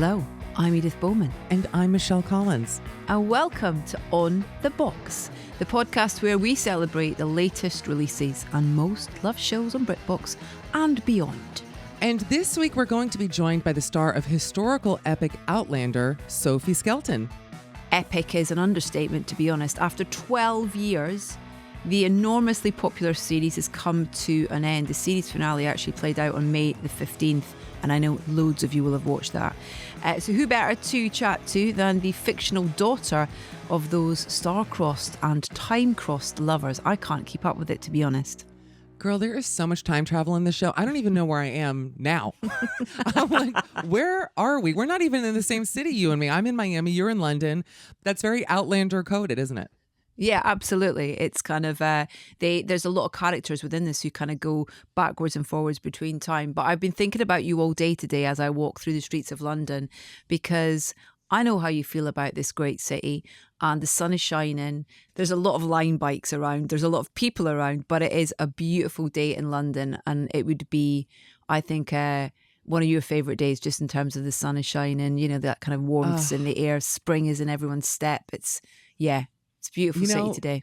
Hello, I'm Edith Bowman. And I'm Michelle Collins. And welcome to On the Box, the podcast where we celebrate the latest releases and most loved shows on BritBox and beyond. And this week we're going to be joined by the star of historical epic Outlander, Sophie Skelton. Epic is an understatement, to be honest. After 12 years, the enormously popular series has come to an end. The series finale actually played out on May the 15th, and I know loads of you will have watched that. So who better to chat to than the fictional daughter of those star-crossed and time-crossed lovers? I can't keep up with it, to be honest. Girl, there is so much time travel in this show. I don't even know where I am now. I'm like, where are we? We're not even in the same city, you and me. I'm in Miami, you're in London. That's very Outlander coded, isn't it? Yeah, absolutely. It's kind of, there's a lot of characters within this who kind of go backwards and forwards between time. But I've been thinking about you all day today as I walk through the streets of London, because I know how you feel about this great city and the sun is shining. There's a lot of line bikes around. There's a lot of people around, but it is a beautiful day in London. And it would be, I think, one of your favourite days just in terms of the sun is shining, you know, that kind of warmth in the air. Spring is in everyone's step. It's a beautiful city today.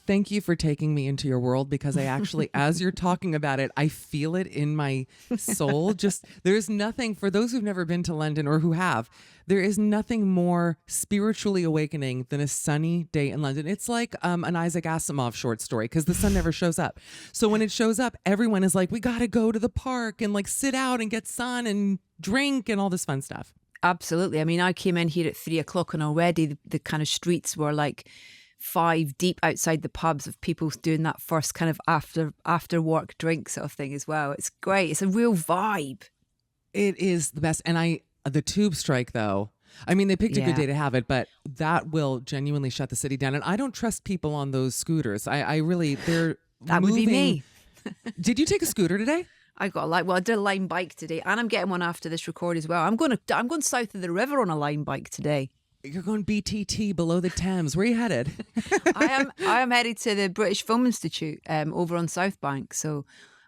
Thank you for taking me into your world, because I actually, as you're talking about it, I feel it in my soul. Just, there's nothing, for those who've never been to London or who have, there is nothing more spiritually awakening than a sunny day in London. It's like an Isaac Asimov short story, because the sun never shows up. So when it shows up, everyone is like, we got to go to the park and like sit out and get sun and drink and all this fun stuff. Afternoon. I mean, I came in here at 3:00 and already the kind of streets were like 5 deep outside the pubs of people doing that first kind of after work drink sort of thing as well. It's great. It's a real vibe. It is the best. And the tube strike though, I mean, they picked a good day to have it, but that will genuinely shut the city down. And I don't trust people on those scooters. I really, they're That moving. would be me. Did you take a scooter today? I did a line bike today, and I'm getting one after this record as well. I'm going south of the river on a line bike today. You're going BTT below the Thames. Where are you headed? I am headed to the British Film Institute over on South Bank. So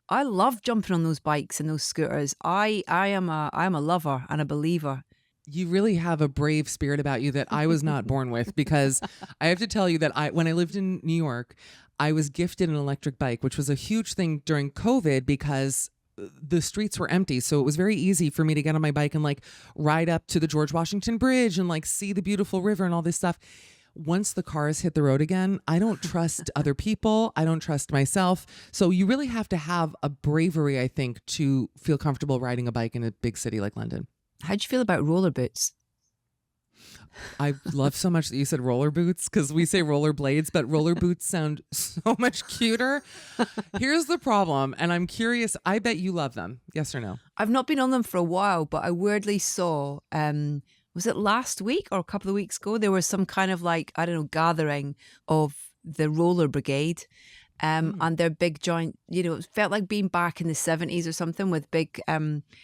I love jumping on those bikes and those scooters. I am a lover and a believer. You really have a brave spirit about you that I was not born with, because I have to tell you that when I lived in New York, I was gifted an electric bike, which was a huge thing during COVID because the streets were empty. So it was very easy for me to get on my bike and like ride up to the George Washington Bridge and like see the beautiful river and all this stuff. Once the cars hit the road again, I don't trust other people. I don't trust myself. So you really have to have a bravery, I think, to feel comfortable riding a bike in a big city like London. How'd you feel about roller boots? I love so much that you said roller boots, because we say roller blades, but roller boots sound so much cuter. Here's the problem, and I'm curious, I bet you love them. Yes or no? I've not been on them for a while, but I weirdly saw, was it last week or a couple of weeks ago? There was some kind of like, I don't know, gathering of the roller brigade. And their big giant, you know, it felt like being back in the 70s or something, with big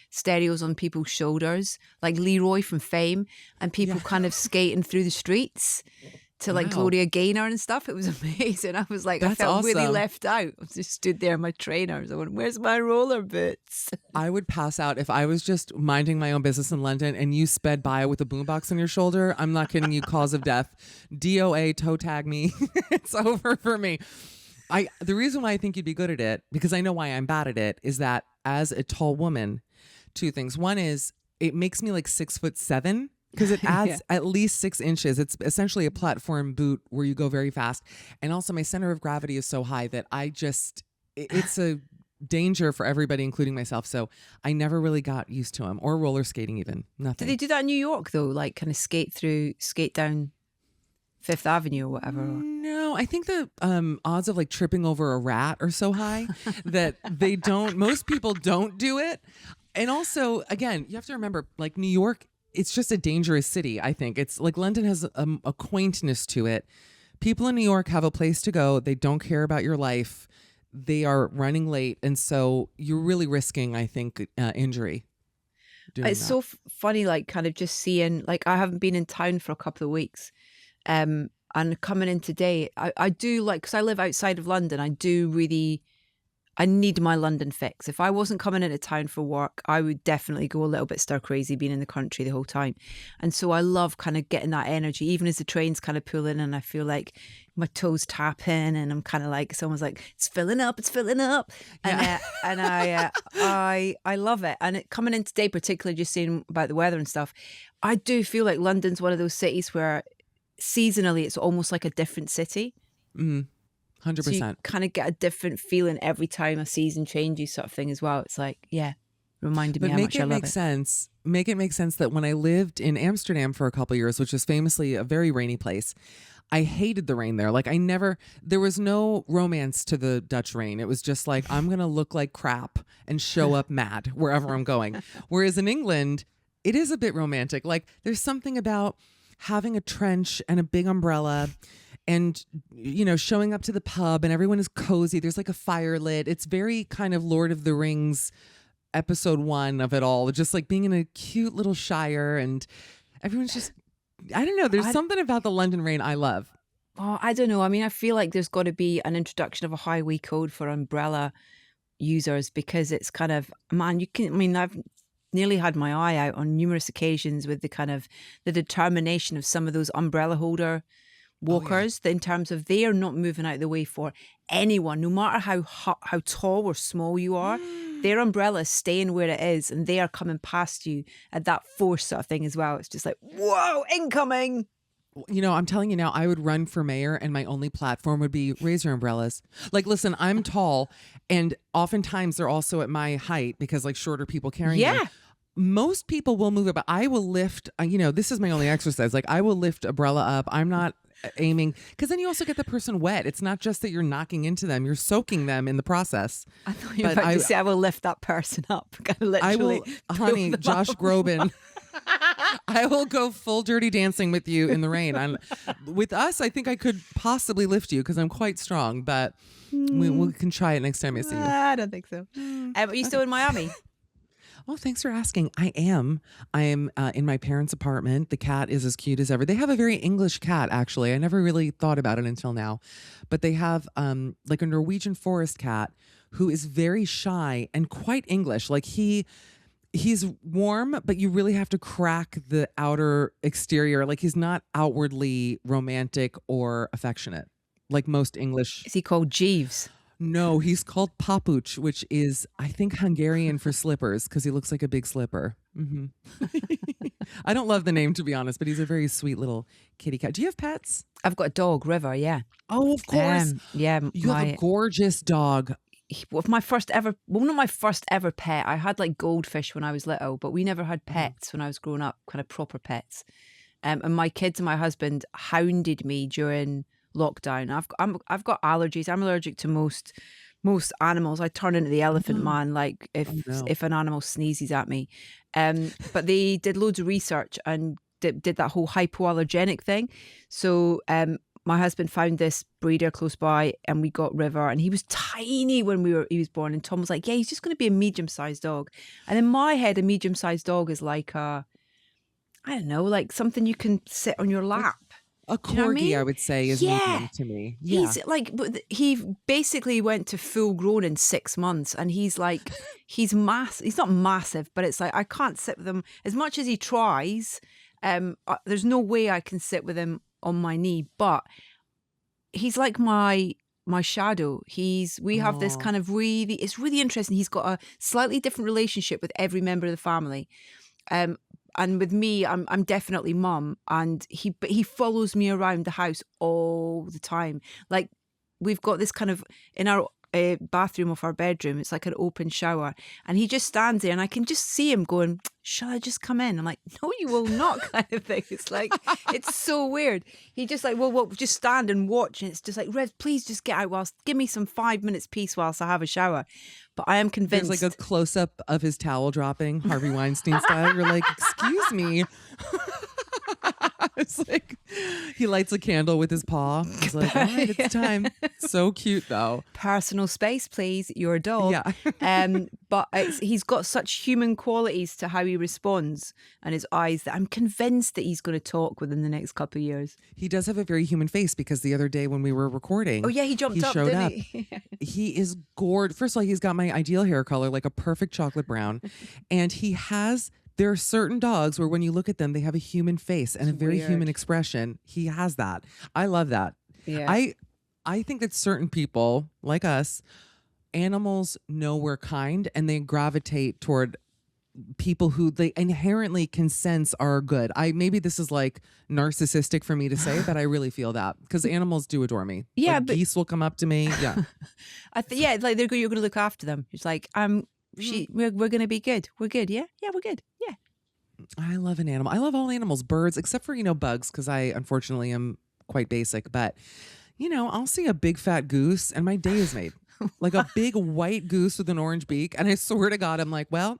stereos on people's shoulders, like Leroy from Fame, and people kind of skating through the streets to like Gloria Gaynor and stuff. It was amazing. I was like, I felt really left out. I just stood there in my trainers. I went, where's my roller boots? I would pass out if I was just minding my own business in London and you sped by with a boombox on your shoulder. I'm not kidding you. Cause of death. DOA, toe tag me. It's over for me. The reason why I think you'd be good at it, because I know why I'm bad at it, is that as a tall woman, two things. One is it makes me like 6'7", because it adds at least 6 inches. It's essentially a platform boot where you go very fast. And also my center of gravity is so high that it's a danger for everybody, including myself. So I never really got used to them, or roller skating even. Nothing. Did they do that in New York though? Like kind of skate down Fifth Avenue or whatever? No, I think the odds of like tripping over a rat are so high that most people don't do it. And also, again, you have to remember, like New York, it's just a dangerous city, I think. It's like London has a quaintness to it. People in New York have a place to go. They don't care about your life. They are running late. And so you're really risking, I think, injury. It's so funny, like kind of just seeing, like I haven't been in town for a couple of weeks. And coming in today, I do like, because I live outside of London, I do really I need my London fix. If I wasn't coming into town for work, I would definitely go a little bit stir crazy being in the country the whole time. And so I love kind of getting that energy, even as the trains kind of pull in and I feel like my toes tapping and I'm kind of like, someone's like, it's filling up, it's filling up. Yeah. And I love it. And it, coming in today, particularly just saying about the weather and stuff, I do feel like London's one of those cities where seasonally it's almost like a different city. 100%. So you kind of get a different feeling every time a season changes, sort of thing as well. It's like, yeah, reminded me how much I love it. Make it make sense that when I lived in Amsterdam for a couple of years, which is famously a very rainy place, I hated the rain there. Like there was no romance to the Dutch rain. It was just like, I'm going to look like crap and show up mad wherever I'm going. Whereas in England, it is a bit romantic. Like there's something about having a trench and a big umbrella and, you know, showing up to the pub and everyone is cozy. There's like a fire lit. It's very kind of Lord of the Rings episode 1 of it all. Just like being in a cute little shire and everyone's just, I don't know. There's something about the London rain I love. Oh, I don't know. I mean, I feel like there's got to be an introduction of a highway code for umbrella users because it's kind of, man, I've nearly had my eye out on numerous occasions with the kind of the determination of some of those umbrella holder walkers, in terms of they are not moving out of the way for anyone, no matter how tall or small you are. Their umbrella is staying where it is and they are coming past you at that force sort of thing as well. It's just like, whoa, incoming. You know, I'm telling you now, I would run for mayor and my only platform would be raise your umbrellas. Like, listen, I'm tall and oftentimes they're also at my height because like shorter people carrying them. Most people will move it, but I will lift, you know, this is my only exercise. Like I will lift umbrella up. I'm not aiming, because then you also get the person wet. It's not just that you're knocking into them, you're soaking them in the process. I thought you were about to say I will lift that person up. I will, honey, Josh Groban. I will go full Dirty Dancing with you in the rain. With us, I think I could possibly lift you because I'm quite strong, but we can try it next time I see you. I don't think so. Are you still in Miami? Oh, thanks for asking. I am in my parents' apartment. The cat is as cute as ever. They have a very English cat, actually. I never really thought about it until now. But they have like a Norwegian forest cat who is very shy and quite English. Like he's warm, but you really have to crack the outer exterior. Like he's not outwardly romantic or affectionate like most English. Is he called Jeeves? No, he's called Papuch, which is, I think, Hungarian for slippers because he looks like a big slipper. Mm-hmm. I don't love the name, to be honest, but he's a very sweet little kitty cat. Do you have pets? I've got a dog, River, yeah. Oh, of course. Yeah. You have a gorgeous dog. Not my first ever pet. I had like goldfish when I was little, but we never had pets when I was growing up, kind of proper pets. And my kids and my husband hounded me during lockdown. I've got allergies. I'm allergic to most animals. I turn into the elephant man like if an animal sneezes at me. But they did loads of research and did that whole hypoallergenic thing. So my husband found this breeder close by and we got River, and he was tiny when he was born, and Tom was like, yeah, he's just going to be a medium-sized dog. And in my head, a medium-sized dog is like I don't know, like something you can sit on your lap. A corgi, you know what I mean? I would say, is medium to me. Yeah. He's like, he basically went to full grown in 6 months, and he's like, he's not massive, but it's like, I can't sit with him as much as he tries. There's no way I can sit with him on my knee, but he's like my shadow. We have this kind of it's really interesting. He's got a slightly different relationship with every member of the family. And with me, I'm definitely mum, and he follows me around the house all the time. Like we've got this kind of in our bathroom of our bedroom. It's like an open shower, and he just stands there, and I can just see him going, "Shall I just come in?" I'm like, "No, you will not," kind of thing. It's like it's so weird. He just like, well, just stand and watch, and it's just like, Rev, please just get out give me some 5 minutes peace whilst I have a shower. But I am convinced. There's like a close up of his towel dropping, Harvey Weinstein style. You're like, excuse me. It's like he lights a candle with his paw. He's like, all right, it's time. So cute though. Personal space, please, your dog. Yeah. But he's got such human qualities to how he responds and his eyes that I'm convinced that he's going to talk within the next couple of years. He does have a very human face because the other day when we were recording, Oh yeah, he jumped up, showed didn't up. he? He is gorgeous. First of all, he's got my ideal hair color, like a perfect chocolate brown. And there are certain dogs where when you look at them, they have a human face and a very human expression. He has that. I love that. Yeah. I think that certain people like us, animals know we're kind and they gravitate toward people who they inherently can sense are good. Maybe this is like narcissistic for me to say, but I really feel that because animals do adore me. Yeah, like, but geese will come up to me. Yeah. like you're going to look after them. It's like we're going to be good. We're good. Yeah, we're good. Yeah. I love an animal. I love all animals, birds, except for bugs, because I unfortunately am quite basic. But I'll see a big fat goose and my day is made. Like a big white goose with an orange beak, and I swear to God, I'm like, well,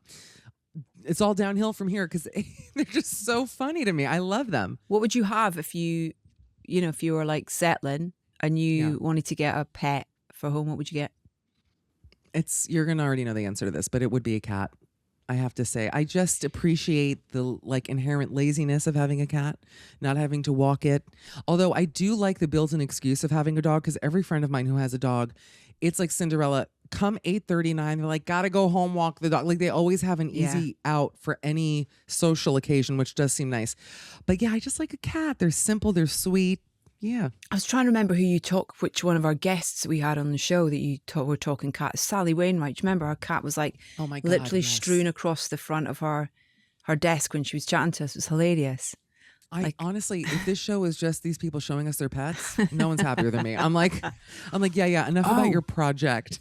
it's all downhill from here because they're just so funny to me. I love them. What would you have if you were like settling and you wanted to get a pet for home? What would you get? You're going to already know the answer to this, but it would be a cat. I have to say, I just appreciate the inherent laziness of having a cat, not having to walk it. Although I do like the built-in excuse of having a dog because every friend of mine who has a dog, it's like Cinderella. Come 8:39, they're like, gotta go home, walk the dog. Like they always have an easy out for any social occasion, which does seem nice. But yeah, I just like a cat. They're simple, they're sweet. Yeah. I was trying to remember which one of our guests we had on the show that were talking cat. Sally Wainwright. Do you remember our cat was like oh my God, literally strewn across the front of her desk when she was chatting to us. It was hilarious. Honestly, if this show is just these people showing us their pets, no one's happier than me. I'm like, yeah, enough about your project.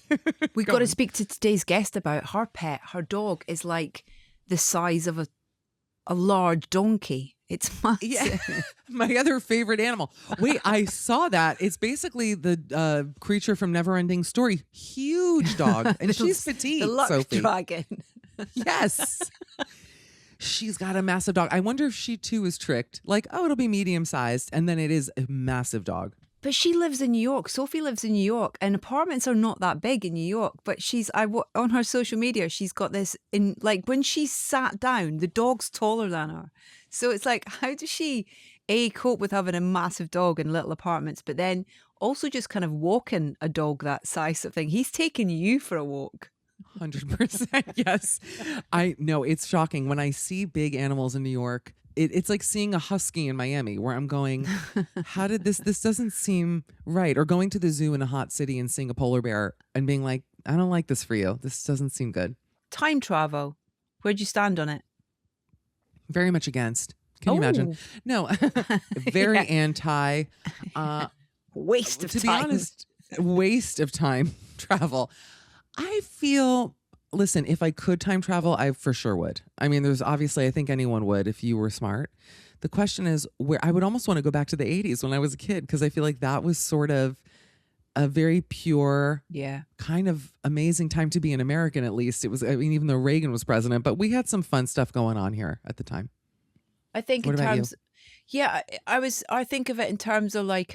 We've got to speak to today's guest about her pet. Her dog is like the size of a large donkey. It's massive. Yeah, my other favorite animal. Wait, I saw that. It's basically the creature from Neverending Story. Huge dog, and she's petite. The luck Sophie. dragon. Yes. She's got a massive dog. I wonder if she too is tricked. Like, oh, it'll be medium sized, and then it is a massive dog. But she lives in New York. Sophie lives in New York, and apartments are not that big in New York. But on her social media, she's got this when she's sat down, the dog's taller than her. So it's like, how does she cope with having a massive dog in little apartments, but then also just kind of walking a dog that size of thing? He's taking you for a walk. 100%. Yes. I know, it's shocking when I see big animals in New York. It's like seeing a husky in Miami where I'm going, how did this doesn't seem right. Or going to the zoo in a hot city and seeing a polar bear and being like, I don't like this for you. This doesn't seem good. Time travel. Where'd you stand on it? Very much against. Can you imagine? No, very anti. Waste of time. To be honest, waste of time travel. I feel, listen, if I could time travel, I for sure would. I mean, there's obviously, I think anyone would if you were smart. The question is where I would almost want to go back to the 80s when I was a kid, because I feel like that was sort of a very pure, kind of amazing time to be an American, at least. It was, I mean, even though Reagan was president, but we had some fun stuff going on here at the time. I think what in about terms, I think of it in terms of like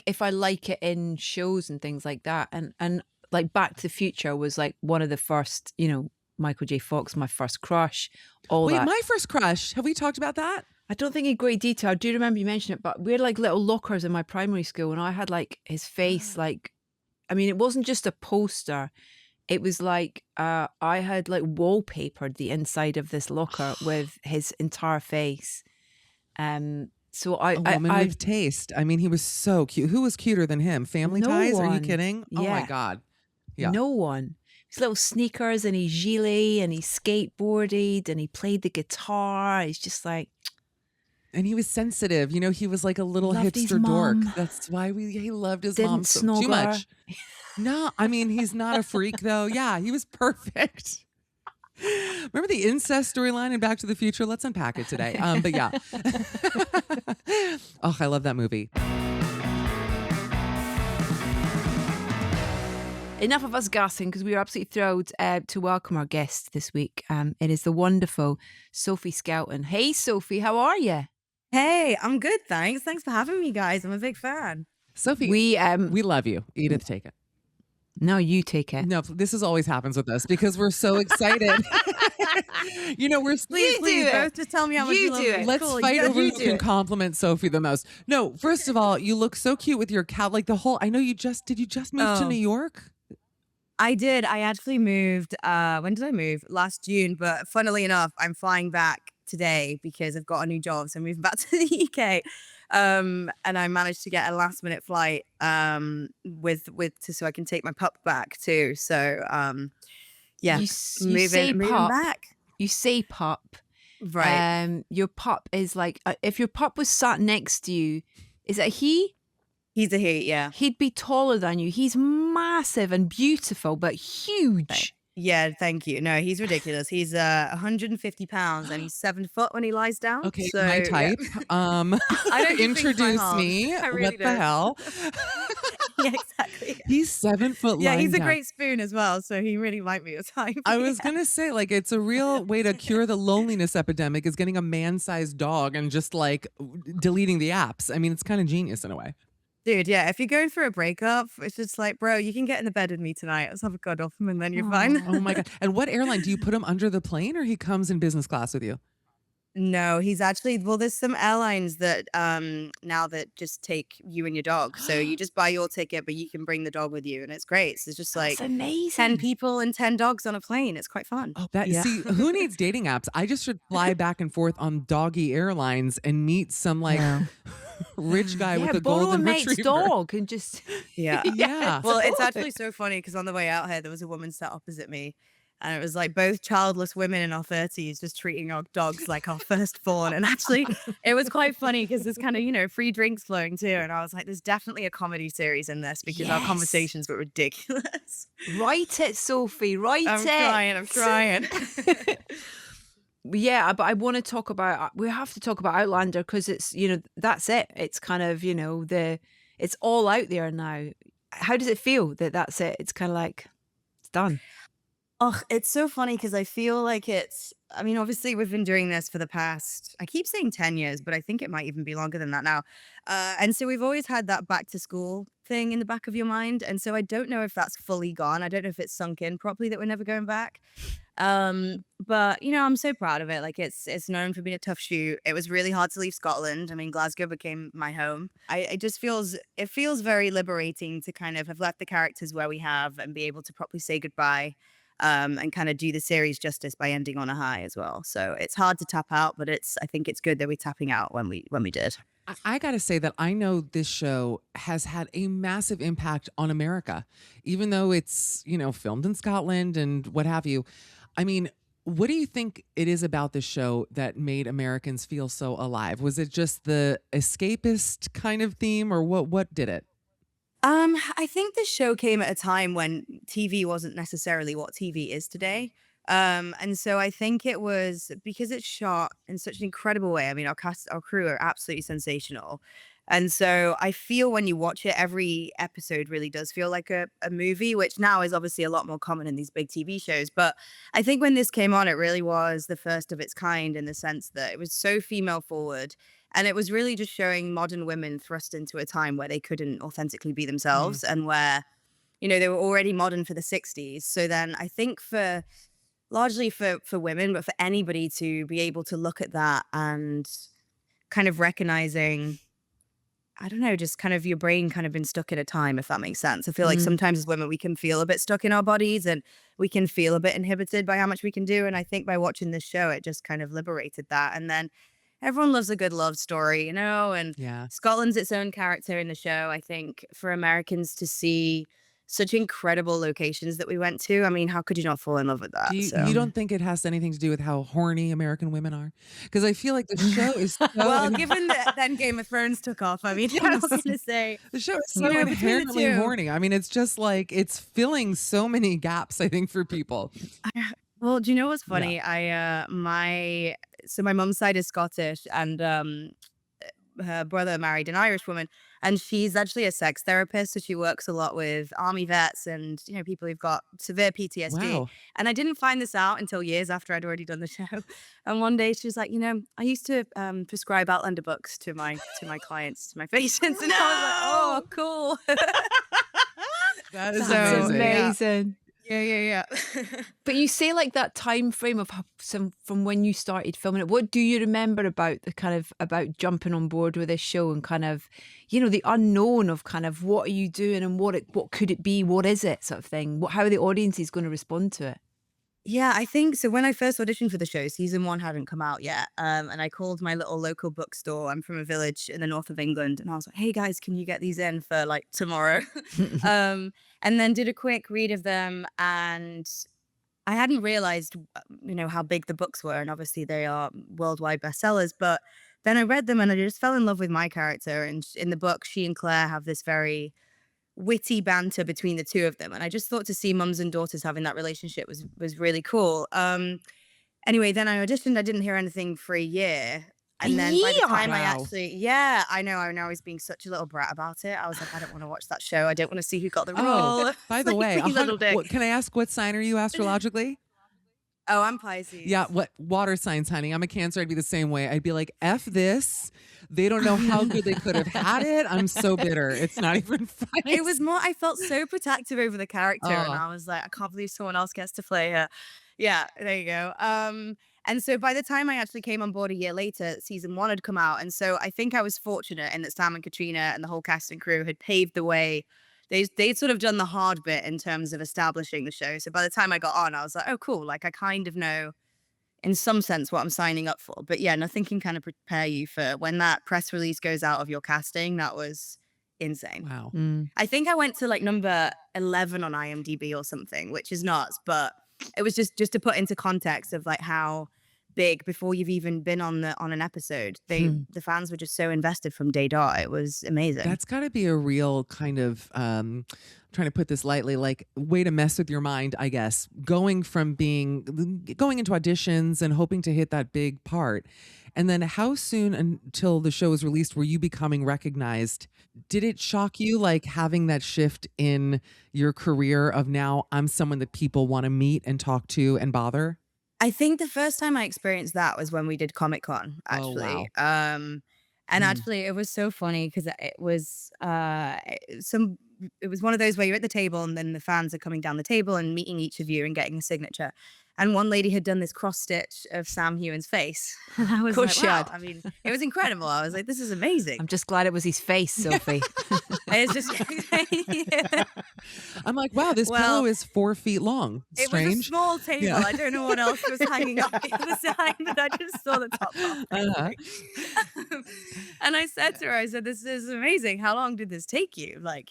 if I like it in shows and things like that. And like Back to the Future was like one of the first, Michael J. Fox, my first crush. Wait, my first crush. Have we talked about that? I don't think in great detail. I do remember you mentioning it, but we had like little lockers in my primary school, and I had like his face. Like, I mean, it wasn't just a poster. It was like I had like wallpapered the inside of this locker with his entire face. So a woman with taste. I mean, he was so cute. Who was cuter than him? Family Ties? Are you kidding? Yeah. Oh my God. Yeah. No one. His little sneakers and his gilet and he skateboarded and he played the guitar. He's just like. And he was sensitive. He was like a little hipster dork. That's why he loved his mom so too much. No, I mean, he's not a freak though. Yeah, he was perfect. Remember the incest storyline in Back to the Future? Let's unpack it today. But yeah. Oh, I love that movie. Enough of us gassing, because we are absolutely thrilled to welcome our guest this week. It is the wonderful Sophie Skelton. Hey, Sophie, how are you? Hey, I'm good, thanks. Thanks for having me, guys. I'm a big fan. Sophie, We we love you. Edith, take it. no, you take it. No, this is always happens with us because we're so excited. We're Please, You do both it. just tell me how much You you love do me. it. let's Cool, fight you over you who do can it. compliment Sophie the most. No, first of all, you look so cute with your cat. Like the whole. I know did you just move to New Oh, York? I did. I actually moved. When did I move? Last June. But funnily enough, I'm flying back today because I've got a new job. So I'm moving back to the UK. And I managed to get a last minute flight so I can take my pup back too. So yeah, You say moving pup. back. You say pup. Right. Your pup is like if your pup was sat next to you, is it a he? He's a he, yeah. He'd be taller than you. He's massive and beautiful, but huge. Yeah, thank you. No, he's ridiculous. He's 150 pounds and he's 7 foot when he lies down. Okay, So my yeah. type. Um, I don't think he's my introduce halves. me. I really What the don't. hell? Yeah, exactly. He's 7 foot Yeah, lying he's a down. great spoon as well, so he really might be a type. I was Yeah. gonna say, like, it's a real way to cure the loneliness epidemic is getting a man-sized dog and just like deleting the apps. I mean, it's kind of genius in a way. Dude, yeah, if you're going through a breakup, it's just like, bro, you can get in the bed with me tonight. Let's have a cuddle and then you're fine. Oh my god! And what airline do you put him under the plane, or he comes in business class with you? No, he's actually there's some airlines that now that just take you and your dog. So you just buy your ticket, but you can bring the dog with you and it's great. So it's just That's like 10 amazing. people and 10 dogs on a plane. It's quite fun. Oh, that Yeah. see, who needs dating apps? I just should fly back and forth on doggy airlines and meet some like Yeah. rich guy Yeah, with a borrow a golden mate's retriever. dog and just Yeah. Yeah. Well, it's totally. actually so funny because on the way out here, there was a woman sat opposite me. And it was like both childless women in our 30s just treating our dogs like our firstborn. And actually, it was quite funny because there's kind of, free drinks flowing too. And I was like, there's definitely a comedy series in this because our Yes. conversations were ridiculous. Write it, Sophie. Write I'm it. I'm trying. Yeah, but I want to talk about. We have to talk about Outlander because it's that's it. It's kind of it's all out there now. How does it feel that that's it? It's kind of like it's done. Oh, it's so funny because I feel like I mean, obviously, we've been doing this for the past, I keep saying 10 years, but I think it might even be longer than that now. And so we've always had that back to school thing in the back of your mind. And so I don't know if that's fully gone. I don't know if it's sunk in properly that we're never going back. But I'm so proud of it. Like it's known for being a tough shoot. It was really hard to leave Scotland. I mean, Glasgow became my home. It feels very liberating to kind of have left the characters where we have and be able to properly say goodbye. And kind of do the series justice by ending on a high as well. So it's hard to tap out, but I think it's good that we're tapping out when we did. I got to say that I know this show has had a massive impact on America, even though it's, filmed in Scotland and what have you. I mean, what do you think it is about this show that made Americans feel so alive? Was it just the escapist kind of theme or what did it? I think the show came at a time when TV wasn't necessarily what TV is today. And so I think it was because it's shot in such an incredible way. I mean, our crew are absolutely sensational. And so I feel when you watch it, every episode really does feel like a movie, which now is obviously a lot more common in these big TV shows. But I think when this came on, it really was the first of its kind in the sense that it was so female forward. And it was really just showing modern women thrust into a time where they couldn't authentically be themselves and where, they were already modern for the 60s. So then I think largely for women, but for anybody to be able to look at that and kind of recognizing, I don't know, just kind of your brain kind of been stuck in a time, if that makes sense. I feel like sometimes as women, we can feel a bit stuck in our bodies and we can feel a bit inhibited by how much we can do. And I think by watching this show, it just kind of liberated that. And then everyone loves a good love story, and Yeah. Scotland's its own character in the show. I think for Americans to see such incredible locations that we went to, I mean, how could you not fall in love with that? Do So. you don't think it has anything to do with how horny American women are? Because I feel like the show is so Well, given that then Game of Thrones took off, I mean, I'm not Yes. going to say. the show is so between the inherently two. horny. I mean, it's just like it's filling so many gaps, I think, for people. Well, do you know what's funny? So my mum's side is Scottish, and her brother married an Irish woman, And she's actually a sex therapist. So she works a lot with army vets and, people who've got severe PTSD. Wow. And I didn't find this out until years after I'd already done the show. And one day she was like, I used to prescribe Outlander books to my clients, to my patients. And I was like, oh, cool. That is That's amazing. amazing. Yeah. But you say like that time frame of from when you started filming it. What do you remember about the kind of about jumping on board with this show and kind of, the unknown of kind of what are you doing and what could it be, what is it, sort of thing? How the audience is going to respond to it? Yeah, I think so. When I first auditioned for the show, season 1 hadn't come out yet. And I called my little local bookstore. I'm from a village in the north of England. And I was like, hey guys, can you get these in for like tomorrow? And then did a quick read of them. And I hadn't realized, how big the books were. And obviously they are worldwide bestsellers. But then I read them and I just fell in love with my character. And in the book, she and Claire have this very witty banter between the two of them, and I just thought to see mums and daughters having that relationship was really cool. Anyway, then I auditioned. I didn't hear anything for a year, and then by the time I Wow. actually, yeah, I know I was being such a little brat about it. I was like, I don't want to watch that show. I don't want to see who got the Oh, role. by the way, You little dick. can I ask what sign are you astrologically? Oh, I'm Pisces. Yeah, what water signs, honey? I'm a Cancer. I'd be the same way. I'd be like, F this. They don't know how good they could have had it. I'm so bitter. It's not even funny. It was more, I felt so protective over the character, and Oh. I was like, I can't believe someone else gets to play her. Yeah, there you go. And so by the time I actually came on board a year later, season 1 had come out. And so I think I was fortunate in that Sam and Katrina and the whole cast and crew had paved the way. They'd sort of done the hard bit in terms of establishing the show. So by the time I got on, I was like, oh, cool. Like, I kind of know in some sense what I'm signing up for. But yeah, nothing can kind of prepare you for when that press release goes out of your casting. That was insane. Wow. I think I went to like number 11 on IMDb or something, which is nuts. But it was just to put into context of like how big, before you've even been on an episode, the fans were just so invested from day dot. It was amazing. That's got to be a real kind of trying to put this lightly, like way to mess with your mind, I guess. Going into auditions and hoping to hit that big part. And then how soon until the show was released were you becoming recognized? Did it shock you, like having that shift in your career of now I'm someone that people want to meet and talk to and bother? I think the first time I experienced that was when we did Comic-Con, actually. wow. And actually it was so funny because it was one of those where you're at the table and then the fans are coming down the table and meeting each of you and getting a signature. And one lady had done this cross stitch of Sam Heughan's face. And I was course like, she wow. had. I mean, it was incredible. I was like, this is amazing. I'm just glad it was his face, Sophie. It's just yeah. I'm like, wow, this Well, pillow is 4 feet long. It was a Strange. small table. Yeah. I don't know what else was hanging up the other side, but I just saw the top half. Uh-huh. And I said to her, I said, this is amazing. How long did this take you? Like,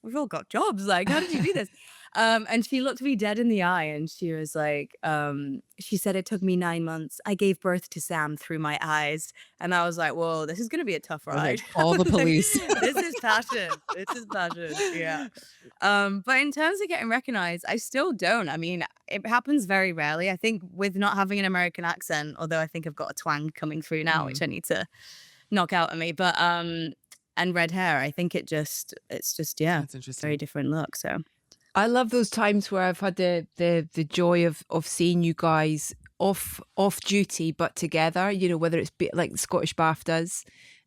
we've all got jobs. Like, how did you do this? And she looked me dead in the eye and she was like, she said, it took me 9 months. I gave birth to Sam through my eyes. And I was like, whoa, this is going to be a tough I was like, ride. call the Like, police. this is passion. This is passion. Yeah. But in terms of getting recognized, I still don't. I mean, it happens very rarely. I think with not having an American accent, although I think I've got a twang coming through now, which I need to knock out of me. But and red hair, I think it's just yeah, That's interesting. very different look. So I love those times where I've had the joy of seeing you guys off duty but together, whether it's like the Scottish BAFTAs,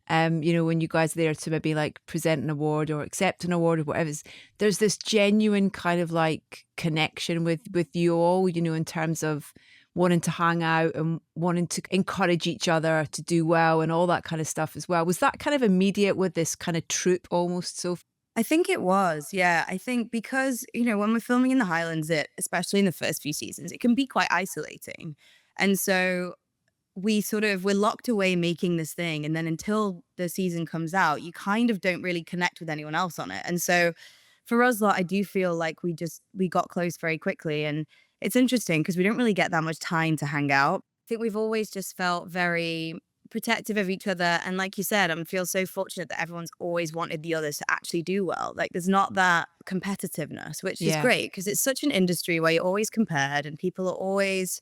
when you guys are there to maybe like present an award or accept an award or whatever. There's this genuine kind of like connection with you all, in terms of wanting to hang out and wanting to encourage each other to do well and all that kind of stuff as well. Was that kind of immediate with this kind of troupe almost? So I think it was, yeah. I think because, when we're filming in the Highlands, especially in the first few seasons, it can be quite isolating. And so we're locked away making this thing. And then until the season comes out, you kind of don't really connect with anyone else on it. And so for us lot, I do feel like we got close very quickly. And it's interesting because we don't really get that much time to hang out. I think we've always just felt very protective of each other. And like you said, I feel so fortunate that everyone's always wanted the others to actually do well. Like there's not that competitiveness, which is Yeah. great because it's such an industry where you're always compared and people are always,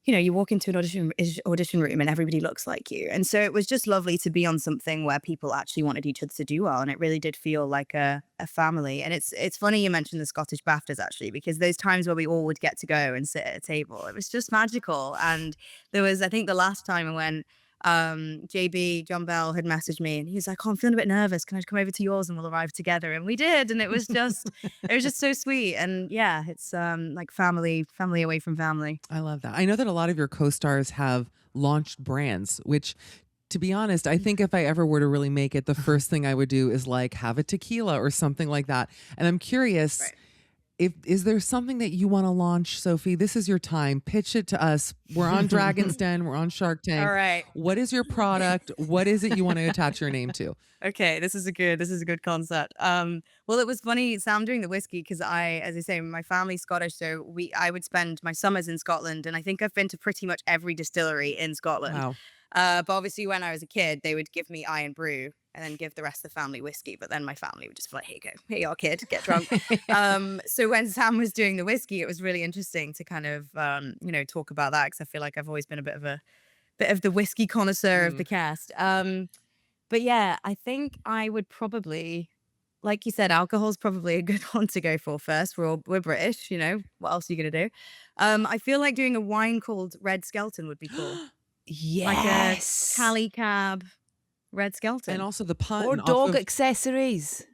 you walk into an audition room and everybody looks like you. And so it was just lovely to be on something where people actually wanted each other to do well. And it really did feel like a family. And it's funny you mentioned the Scottish BAFTAs, actually, because those times where we all would get to go and sit at a table, it was just magical. And there was, I think the last time when JB John Bell had messaged me and he was like, "Oh, I'm feeling a bit nervous. Can I come over to yours and we'll arrive together?" And we did. And it was just so sweet. And yeah, it's like family away from family. I love that. I know that a lot of your co-stars have launched brands, which, to be honest, I think if I ever were to really make it, the first thing I would do is like have a tequila or something like that. And I'm curious, Right. is there something that you want to launch, Sophie? This is your time. Pitch it to us. We're on Dragon's Den. We're on Shark Tank. All right. What is your product? What is it you want to attach your name to? Okay, this is a good concept. Well, it was funny, Sam, doing the whiskey, because as I say, my family's Scottish, so I would spend my summers in Scotland, and I think I've been to pretty much every distillery in Scotland. Wow. But obviously, when I was a kid, they would give me Iron Brew and then give the rest of the family whiskey. But then my family would just be like, "Here you go, here you are, kid, get drunk." So when Sam was doing the whiskey, it was really interesting to kind of talk about that, because I feel like I've always been a bit of the whiskey connoisseur of the cast. But yeah, I think I would probably, like you said, alcohol's probably a good one to go for first. We're British, what else are you gonna do? I feel like doing a wine called Red Skelton would be cool. Like a Yes. Cali Cab Red Skelton. And also the pun Or off dog of- accessories.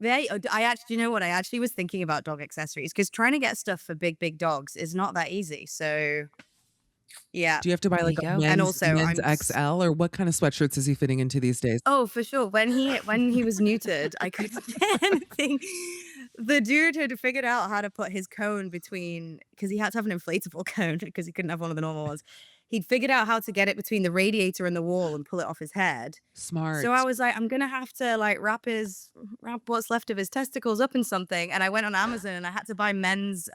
I actually, I actually was thinking about dog accessories, because trying to get stuff for big dogs is not that easy. So yeah. Do you have to buy There like you a go. men's, And also, men's XL, or what kind of sweatshirts is he fitting into these days? Oh, for sure. When he was neutered, I couldn't get anything. The dude had figured out how to put his cone between, because he had to have an inflatable cone because he couldn't have one of the normal ones. He'd figured out how to get it between the radiator and the wall and pull it off his head. Smart. So I was like, I'm gonna have to like wrap what's left of his testicles up in something. And I went on Amazon and I had to buy men's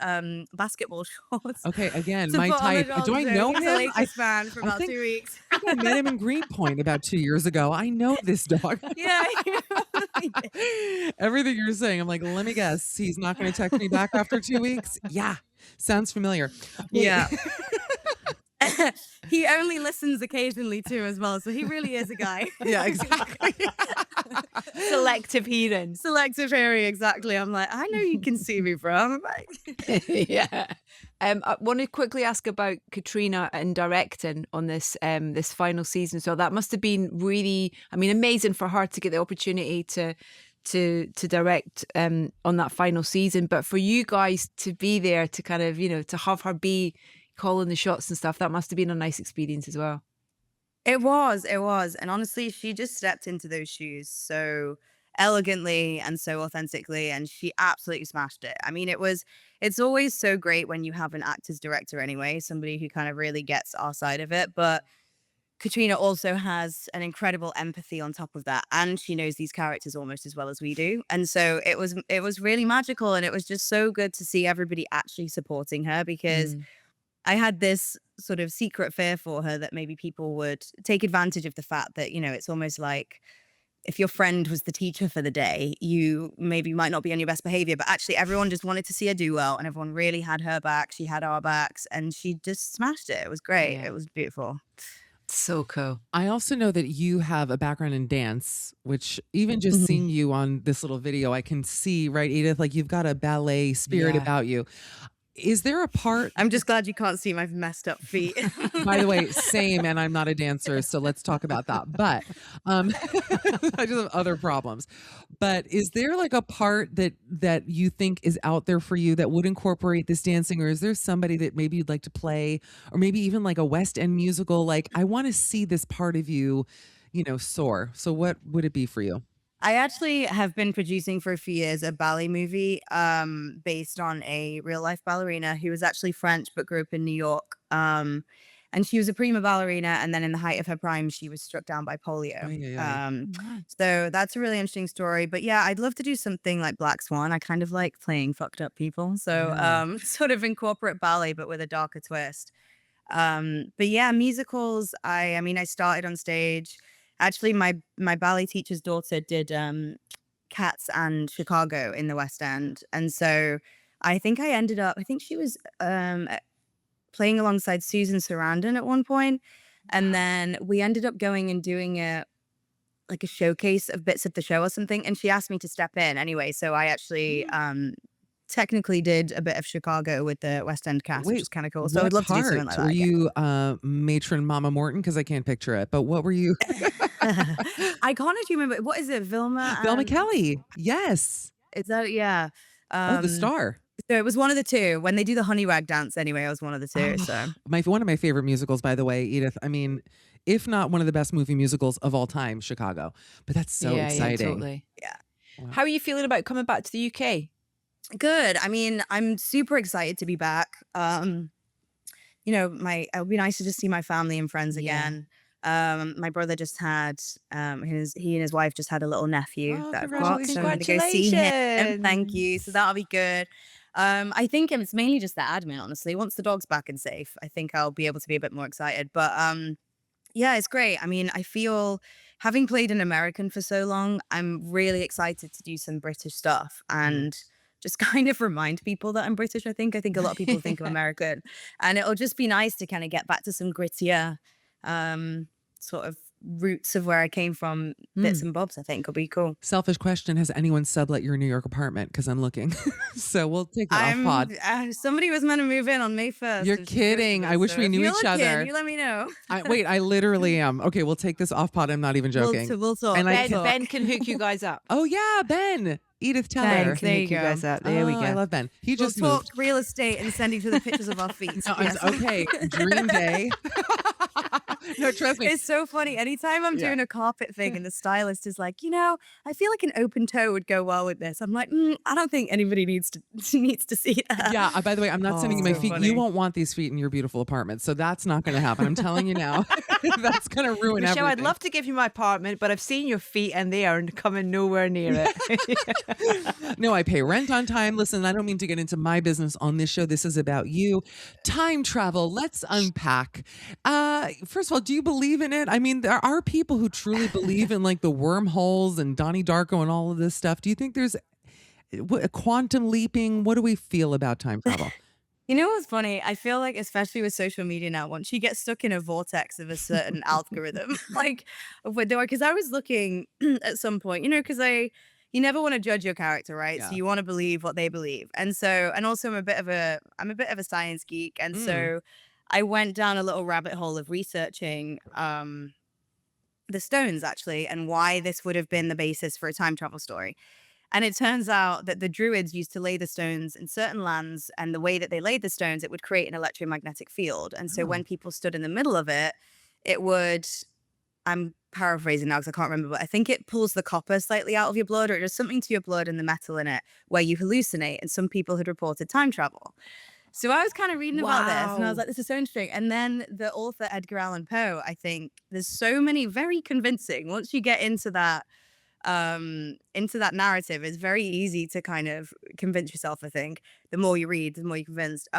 basketball shorts. Okay, again, to my put on the type. dog. Do I So know he's him? a Lakers fan for I about think- 2 weeks. I met him in Greenpoint about 2 years ago. I know this dog. Yeah. Everything you're saying, I'm like, let me guess. He's not going to text me back after 2 weeks. Yeah, sounds familiar. Yeah. He only listens occasionally too, as well. So he really is a guy. Yeah, exactly. Selective hearing. Selective hearing, exactly. I'm like, I know you can see me, bro. I'm like, Yeah. I want to quickly ask about Katrina and directing on this final season. So that must have been really, amazing for her to get the opportunity to direct on that final season. But for you guys to be there, to kind of, to have her be calling the shots and stuff, that must have been a nice experience as well. It was. And honestly, she just stepped into those shoes so elegantly and so authentically, and she absolutely smashed it. It's always so great when you have an actor's director anyway, somebody who kind of really gets our side of it. But Katrina also has an incredible empathy on top of that, and she knows these characters almost as well as we do. And so it was really magical, and it was just so good to see everybody actually supporting her, because I had this sort of secret fear for her that maybe people would take advantage of the fact that, it's almost like if your friend was the teacher for the day, you maybe might not be on your best behavior, but actually everyone just wanted to see her do well, and everyone really had her back. She had our backs, and she just smashed it. It was great. Yeah. It was beautiful. So cool. I also know that you have a background in dance, which even just seeing you on this little video, I can see, right, Edith, like you've got a ballet spirit Yeah. about you. Is there a part, I'm just glad you can't see my messed up feet. by the way, same, and I'm not a dancer, so let's talk about that. But I just have other problems. But is there like a part that you think is out there for you that would incorporate this dancing, or is there somebody that maybe you'd like to play, or maybe even like a West End musical? Like, I want to see this part of you, soar. So what would it be for you? I actually have been producing for a few years a ballet movie based on a real life ballerina who was actually French but grew up in New York. And she was a prima ballerina, and then in the height of her prime, she was struck down by polio. Ay, ay, ay. So that's a really interesting story. But yeah, I'd love to do something like Black Swan. I kind of like playing fucked up people. So sort of incorporate ballet, but with a darker twist. But yeah, musicals, I started on stage. Actually, my ballet teacher's daughter did Cats and Chicago in the West End. And so I think she was playing alongside Susan Sarandon at one point, and then we ended up going and doing like a showcase of bits of the show or something, and she asked me to step in anyway. So I actually technically did a bit of Chicago with the West End cast, which Wait, is kind of cool. So what I'd love to do something part? like Were that. you matron Mama Morton? Because I can't picture it. But what were you? I can't actually remember. What is it? Vilma? Velma Kelly. Yes. Is that, yeah. Oh, the star. So it was one of the two. When they do the honey rag dance anyway, I was one of the two. Oh, So one of my favorite musicals, by the way, Edith. I mean, if not one of the best movie musicals of all time, Chicago. But that's so exciting. Yeah, totally. yeah. Wow. How are you feeling about coming back to the UK? Good. I mean, I'm super excited to be back. You know, it would be nice to just see my family and friends again. My brother just had he and his wife just had a little nephew Oh, that I've got. So I'm going to go see him. congratulations. Thank you. So that'll be good. I think it's mainly just the admin, honestly. Once the dog's back and safe, I think I'll be able to be a bit more excited. But yeah, it's great. I mean, I feel, having played an American for so long, I'm really excited to do some British stuff and just kind of remind people that I'm British. I think a lot of people think I'm American, and it'll just be nice to kind of get back to some grittier sort of roots of where I came from, bits and bobs. I think will be cool. Selfish question: has anyone sublet your New York apartment? Because I'm looking. So we'll take that off pod. Somebody was meant to move in on May 1st. You're kidding. I wish we knew each other. You let me know. Wait, I literally am. Okay, we'll take this off pod. I'm not even joking. We'll talk. And Ben can hook you guys up. Oh yeah, Ben. Edith Teller. Ben There can hook you you go. guys up. There we go. I love Ben. He We'll just talk moved. real estate and send each other pictures of our feet. No, Yes. okay, dream day. No, trust me. It's so funny. Anytime I'm doing a carpet thing and the stylist is like, I feel like an open toe would go well with this. I'm like, I don't think anybody needs to see that. Yeah, by the way, I'm not sending you my so feet. funny. You won't want these feet in your beautiful apartment. So that's not going to happen. I'm telling you now. That's going to ruin Michelle, everything. I'd love to give you my apartment, but I've seen your feet and they are coming nowhere near it. No, I pay rent on time. Listen, I don't mean to get into my business on this show. This is about you. Time travel. Let's unpack. First of all, do you believe in it? I mean, there are people who truly believe in like the wormholes and Donnie Darko and all of this stuff. Do you think there's a quantum leaping? What do we feel about time travel? You know what's funny? I feel like, especially with social media now, once you get stuck in a vortex of a certain algorithm, like, because I was looking at some point, because you never want to judge your character, right? Yeah. So you want to believe what they believe. And so, and also I'm a bit of a science geek. And so I went down a little rabbit hole of researching the stones actually, and why this would have been the basis for a time travel story. And it turns out that the Druids used to lay the stones in certain lands, and the way that they laid the stones, it would create an electromagnetic field. And so when people stood in the middle of it, it would, I'm paraphrasing now because I can't remember, but I think it pulls the copper slightly out of your blood, or it does something to your blood and the metal in it where you hallucinate. And some people had reported time travel. So I was kind of reading about this and I was like, this is so interesting. And then the author, Edgar Allen Poe, I think there's so many very convincing, once you get into that narrative, it's very easy to kind of convince yourself. I think the more you read, the more you're convinced.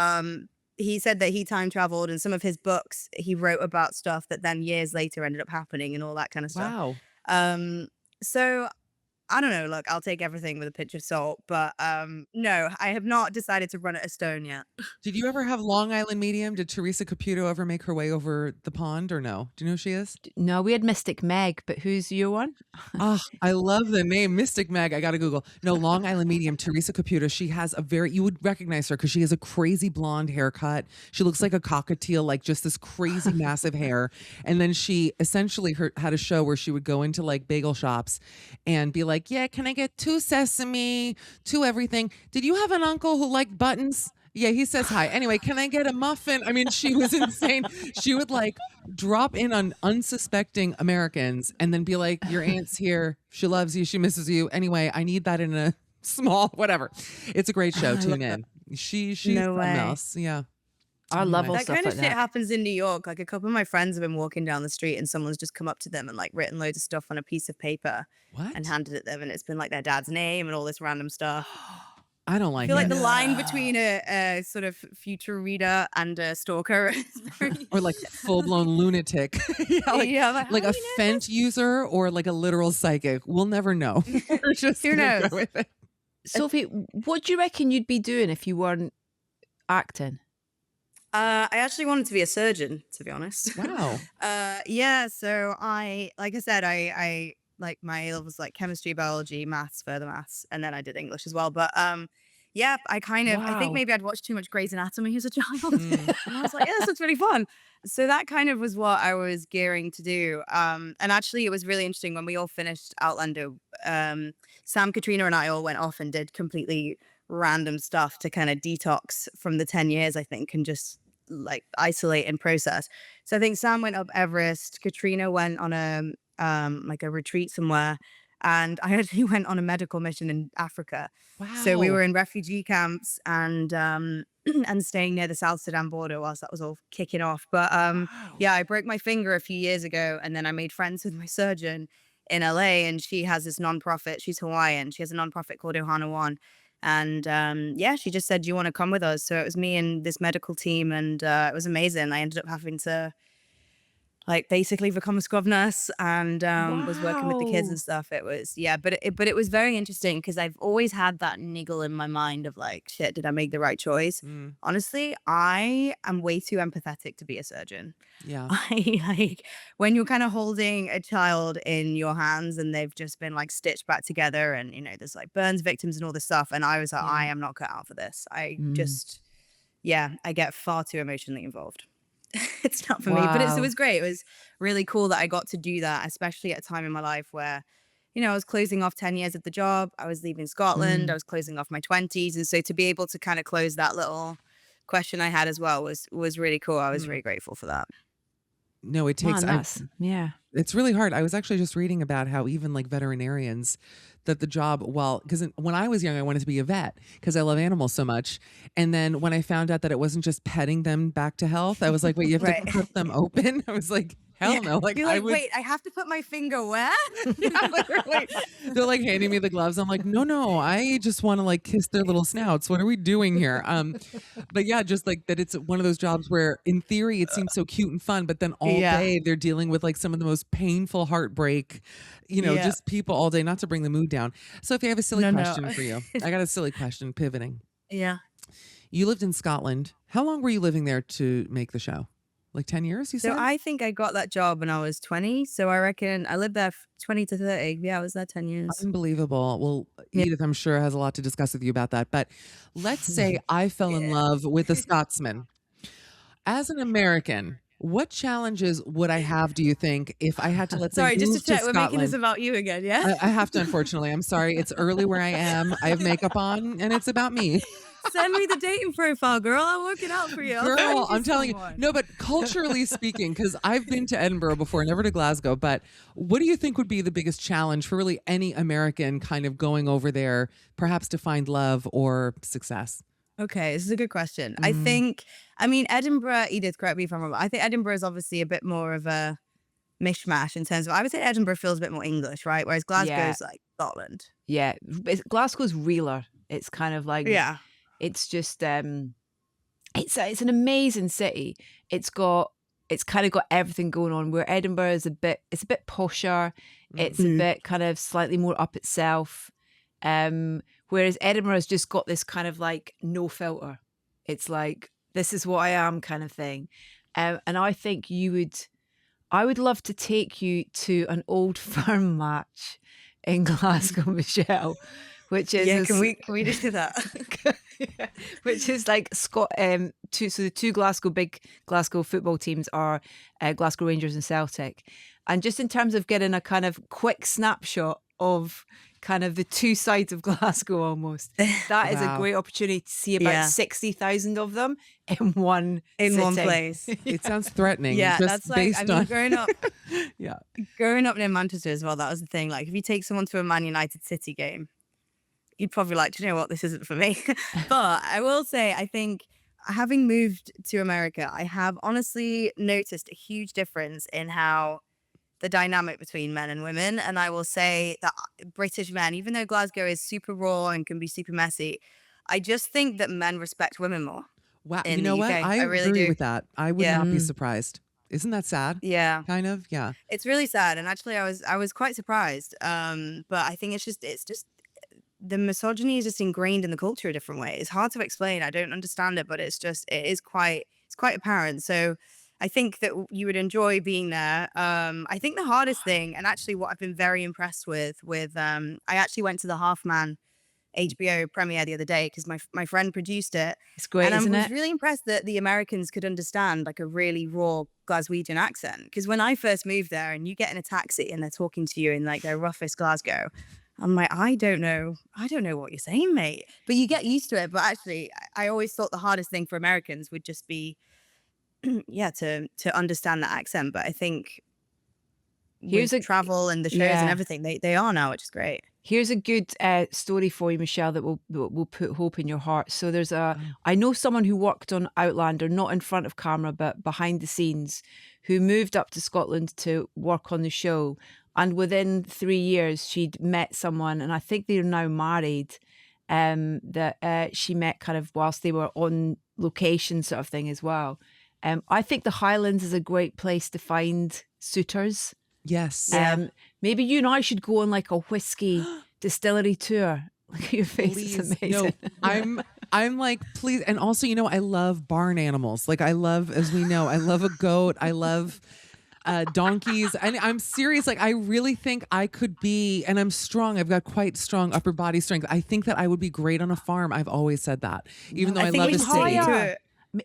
He said that he time traveled, and some of his books he wrote about stuff that then years later ended up happening and all that kind of stuff. Wow. So I don't know, look, I'll take everything with a pinch of salt, but no, I have not decided to run at a stone yet. Did you ever have Long Island Medium? Did Teresa Caputo ever make her way over the pond or no? Do you know who she is? No, we had Mystic Meg, but who's your one? Oh, I love the name Mystic Meg. I got to Google. No, Long Island Medium, Teresa Caputo. She has you would recognize her because she has a crazy blonde haircut. She looks like a cockatiel, like just this crazy massive hair. And then she essentially had a show where she would go into like bagel shops and be like, yeah, can I get 2 sesame, 2 everything? Did you have an uncle who liked buttons? Yeah, he says hi. Anyway, can I get a muffin? I mean, she was insane. She would like drop in on unsuspecting Americans and then be like, your aunt's here. She loves you. She misses you. Anyway, I need that in a small, whatever. It's a great show. Tune in. She's No something way. else. Yeah. I love all That stuff kind of like shit that. happens in New York. Like a couple of my friends have been walking down the street and someone's just come up to them and like written loads of stuff on a piece of paper What? and handed it them, and it's been like their dad's name and all this random stuff. I don't I like feel like it. the line between a sort of future reader and a stalker is very Or like full blown lunatic. Yeah, like how a do you know Fent user or like a literal psychic. We'll never know. We're just Who gonna knows? go with it. Sophie, what do you reckon you'd be doing if you weren't acting? I actually wanted to be a surgeon, to be honest. Wow. Yeah, so like I said, I like my A levels like chemistry, biology, maths, further maths, and then I did English as well. But yeah, I think Wow. maybe I'd watched too much Grey's Anatomy as a child, Mm. and I was like, yeah, this looks really fun. So that kind of was what I was gearing to do. And actually, it was really interesting when we all finished Outlander. Sam, Katrina, and I all went off and did completely random stuff to kind of detox from the 10 years, I think, and just like isolate and process. So I think Sam went up Everest, Katrina went on a like a retreat somewhere, and I actually went on a medical mission in Africa. So we Wow. were in refugee camps and and staying near the South Sudan border whilst that was all kicking off. But Wow. yeah, I broke my finger a few years ago, and then I made friends with my surgeon in LA, and she has this nonprofit. She's Hawaiian. She has a nonprofit called Ohana One, and yeah, she just said, "Do you want to come with us?" So it was me and this medical team, and it was amazing. I ended up having to like basically become a scrub nurse and was working with the kids and Wow. stuff. It was yeah, but it was very interesting because I've always had that niggle in my mind of like, shit, did I make the right choice? Mm. Honestly, I am way too empathetic to be a surgeon. Yeah. I like when you're kind of holding a child in your hands and they've just been like stitched back together and you know there's like burns victims and all this stuff and I was like I Yeah. am not cut out for this. I Mm. just yeah, I get far too emotionally involved. It's not for me, but it Wow. was great. It was really cool that I got to do that, especially at a time in my life where, you know, I was closing off 10 years of the job. I was leaving Scotland. I Mm. was closing off my 20s. And so to be able to kind of close that little question I had as well was really cool. I was Mm. really grateful for that. No, it takes Man, that's yeah. it's really hard. I was actually just reading about how even like veterinarians that the job, well, because when I was young, I wanted to be a vet because I love animals so much. And then when I found out that it wasn't just petting them back to health, I was like, wait, you have to Right. cut them open? I was like, Yeah. hell no. Like You're I like, would, wait, I have to put my finger where? yeah, literally. They're like handing me the gloves. I'm like, no, no, I just want to like kiss their little snouts. What are we doing here? But yeah, just like that it's one of those jobs where in theory it seems so cute and fun, but then all Yeah. day they're dealing with like some of the most painful heartbreak, Yeah. just people all day, not to bring the mood down. So if I have a silly No, no. question for you. I got a silly question pivoting. Yeah. You lived in Scotland. How long were you living there to make the show? Like 10 years, you So said? I think I got that job when I was 20. So I reckon I lived there 20 to 30. Yeah, I was there 10 years. Unbelievable. Well, Yeah. Edith, I'm sure has a lot to discuss with you about that. But let's say I fell in Yeah. love with a Scotsman. As an American, what challenges would I have, do you think, if I had to, let's say, Sorry, just to move to check, we're making this Scotland? about you again, yeah? I have to, unfortunately. I'm sorry. It's early where I am. I have makeup on, and it's about me. Send me the dating profile, girl. I'll work it out for you. I'll Girl, find you I'm telling you. someone. No, but culturally speaking, because I've been to Edinburgh before, never to Glasgow, but what do you think would be the biggest challenge for really any American kind of going over there, perhaps to find love or success? Okay, this is a good question. Mm, I mean, Edinburgh, Edith, correct me if I'm wrong. I think Edinburgh is obviously a bit more of a mishmash in terms of, I would say Edinburgh feels a bit more English, right? Whereas Yeah. Glasgow's like Scotland. Yeah. Glasgow's realer. It's kind of like Yeah. it's just it's an amazing city. It's kind of got everything going on where Edinburgh is it's a bit posher. mm, It's a bit kind of slightly more up itself. Whereas Edinburgh has just got this kind of like no filter. It's like this is what I am kind of thing. And I think I would love to take you to an old firm match in Glasgow, Michelle, which is Yeah, can we just do that? yeah, which is like the two big Glasgow football teams are Glasgow Rangers and Celtic. And just in terms of getting a kind of quick snapshot of kind of the two sides of Glasgow almost, that is a wow. great opportunity to see about Yeah. 60,000 of them in one In one sitting. place. It sounds threatening. Yeah, just that's like, based I mean, on. Yeah. growing up near Manchester as well, that was the thing. Like, if you take someone to a Man United City game, you'd probably like, do you know what, this isn't for me. But I will say, I think having moved to America, I have honestly noticed a huge difference in how the dynamic between men and women. And I will say that British men, even though Glasgow is super raw and can be super messy, I just think that men respect women more Wow. You in the know what? UK. I I really agree do. with that. I would Yeah. not be Mm. surprised. Isn't that sad? Yeah. Kind of. Yeah. It's really sad. And actually I was quite surprised. But I think it's just the misogyny is just ingrained in the culture a different way. It's hard to explain. I don't understand it, but it's quite apparent. So I think that you would enjoy being there. I think the hardest thing, and actually what I've been very impressed with I actually went to the Half Man HBO premiere the other day because my friend produced it. It's great, and I isn't was it? really impressed that the Americans could understand like a really raw Glaswegian accent. Because when I first moved there and you get in a taxi and they're talking to you in like their roughest Glasgow, I'm like, I don't know what you're saying, mate. But you get used to it. But actually, I always thought the hardest thing for Americans would just be, to understand that accent. But I think Here's with a travel and the shows and yeah. everything, they are now, which is great. Here's a good story for you, Michelle, that will put hope in your heart. So I know someone who worked on Outlander, not in front of camera, but behind the scenes, who moved up to Scotland to work on the show. And within 3 years, she'd met someone, and I think they're now married, that she met kind of whilst they were on location sort of thing as well. I think the Highlands is a great place to find suitors. Yes. Maybe you and I should go on like a whiskey distillery tour. Look at your face, Please. it's amazing. No, I'm like, please. And also, I love barn animals. Like I love a goat. I love donkeys. And I'm serious. Like I really think I could be, and I'm strong. I've got quite strong upper body strength. I think that I would be great on a farm. I've always said that, even though I love we a should take you city. to